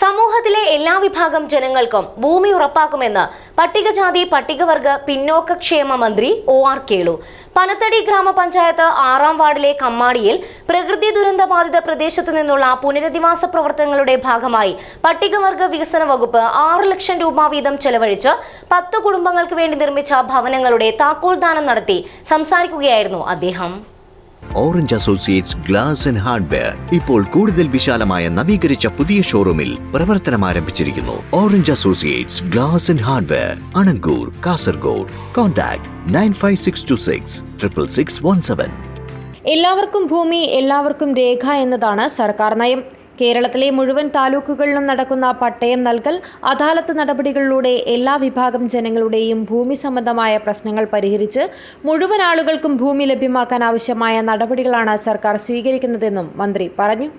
സമൂഹത്തിലെ എല്ലാ വിഭാഗം ജനങ്ങൾക്കും ഭൂമി ഉറപ്പാക്കുമെന്ന് പട്ടികജാതി പട്ടികവർഗ പിന്നോക്കക്ഷേമ മന്ത്രി OR കേളു. പനത്തടി ഗ്രാമപഞ്ചായത്ത് 6-ാം വാർഡിലെ കമ്മാടിയിൽ പ്രകൃതി ദുരന്ത ബാധിത പ്രദേശത്തു നിന്നുള്ള പുനരധിവാസ പ്രവർത്തനങ്ങളുടെ ഭാഗമായി പട്ടികവർഗ വികസന വകുപ്പ് 6 ലക്ഷം രൂപ വീതം ചെലവഴിച്ച് 10 കുടുംബങ്ങൾക്ക് വേണ്ടി നിർമ്മിച്ച ഭവനങ്ങളുടെ താക്കോൽദാനം നടത്തി സംസാരിക്കുകയായിരുന്നു അദ്ദേഹം. Orange associates glass and hardware ഇപ്പോൾ കൂടുതൽ വിശാലമായ നവീകരിച്ച പുതിയ ഷോറൂമിൽ പ്രവർത്തനം ആരംഭിച്ചിരിക്കുന്നു. Orange associates glass and hardware, Anangoor, Kasaragod. Contact 95626 66617. എല്ലാവർക്കും ഭൂമി, എല്ലാവർക്കും രേഖ എന്നതാണ് സർക്കാർ നയം. കേരളത്തിലെ മുഴുവൻ താലൂക്കുകളിലും നടക്കുന്ന പട്ടയം നൽകൽ, അദാലത്ത് നടപടികളിലൂടെ എല്ലാ വിഭാഗം ജനങ്ങളുടെയും ഭൂമി സംബന്ധമായ പ്രശ്നങ്ങൾ പരിഹരിച്ച് മുഴുവൻ ആളുകൾക്കും ഭൂമി ലഭ്യമാക്കാൻ ആവശ്യമായ നടപടികളാണ് സർക്കാർ സ്വീകരിക്കുന്നതെന്നും മന്ത്രി പറഞ്ഞു.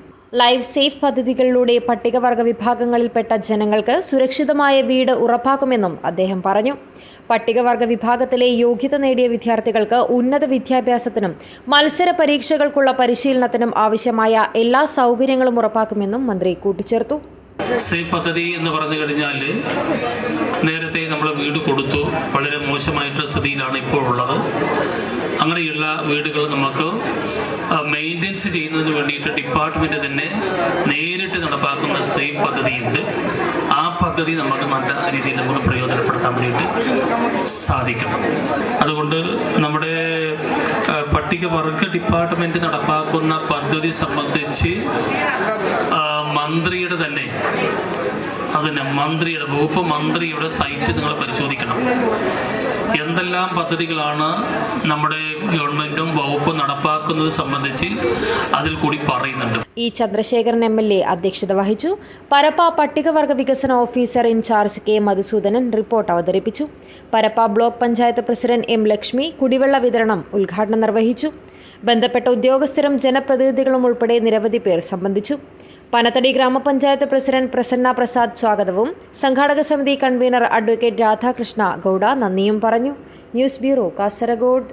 ലൈഫ് സേഫ് പദ്ധതികളിലൂടെ പട്ടികവർഗ വിഭാഗങ്ങളിൽപ്പെട്ട ജനങ്ങൾക്ക് സുരക്ഷിതമായ വീട് ഉറപ്പാക്കുമെന്നും അദ്ദേഹം പറഞ്ഞു. പട്ടികവർഗ വിഭാഗത്തിലെ യോഗ്യത നേടിയ വിദ്യാർത്ഥികൾക്ക് ഉന്നത വിദ്യാഭ്യാസത്തിനും മത്സര പരീക്ഷകൾക്കുള്ള പരിശീലനത്തിനും ആവശ്യമായ എല്ലാ സൗകര്യങ്ങളും ഉറപ്പാക്കുമെന്നും മന്ത്രി കൂട്ടിച്ചേർത്തു. സേഫ് പദ്ധതി എന്ന് പറഞ്ഞു കഴിഞ്ഞാൽ നേരത്തെ നമ്മൾ വീട് കൊടുത്തു, വളരെ മോശമായിട്ടുള്ള സ്ഥിതിയിലാണ് ഇപ്പോൾ ഉള്ളത്. അങ്ങനെയുള്ള വീടുകൾ നമുക്ക് മെയിൻ്റെനൻസ് ചെയ്യുന്നതിന് വേണ്ടിയിട്ട് ഡിപ്പാർട്ട്മെൻറ്റ് തന്നെ നേരിട്ട് നടപ്പാക്കുന്ന സേഫ് പദ്ധതിയുണ്ട്. ആ പദ്ധതി നമുക്ക് നല്ല രീതിയിൽ നമുക്ക് പ്രയോജനപ്പെടുത്താൻ വേണ്ടിയിട്ട് സാധിക്കും. അതുകൊണ്ട് നമ്മുടെ പട്ടികവർഗ ഡിപ്പാർട്ട്മെൻറ്റ് നടപ്പാക്കുന്ന പദ്ധതി സംബന്ധിച്ച് മന്ത്രിയുടെ തന്നെ വകുപ്പ് മന്ത്രിയുടെ സൈറ്റ് നിങ്ങൾ പരിശോധിക്കണം. എന്തെല്ലാം പദ്ധതികളാണ് നമ്മുടെ ഗവൺമെന്റും വകുപ്പും നടപ്പാക്കുന്നത് സംബന്ധിച്ച് അതിൽ കൂടി പറയുന്നുണ്ട്. ചന്ദ്രശേഖരൻ MLA അധ്യക്ഷത വഹിച്ചു. പരപ്പ പട്ടികവർഗ വികസന officer incharge K Madhusudanan report അവതരിപ്പിച്ചു. Parappa block panchayat president M Lakshmi കുടിവെള്ള വിതരണം ഉദ്ഘാടനം നിർവഹിച്ചു. ബന്ധപ്പെട്ട ഉദ്യോഗസ്ഥരും ജനപ്രതിനിധികളും ഉൾപ്പെടെ നിരവധി പേർ സംബന്ധിച്ചു. പനത്തടി ഗ്രാമപഞ്ചായത്ത് പ്രസിഡന്റ് പ്രസന്ന പ്രസാദ് സ്വാഗതവും സംഘാടക സമിതി കൺവീനർ അഡ്വക്കേറ്റ് രാധാകൃഷ്ണ ഗൌഡ നന്ദിയും പറഞ്ഞു. News bureau, Kasaragod.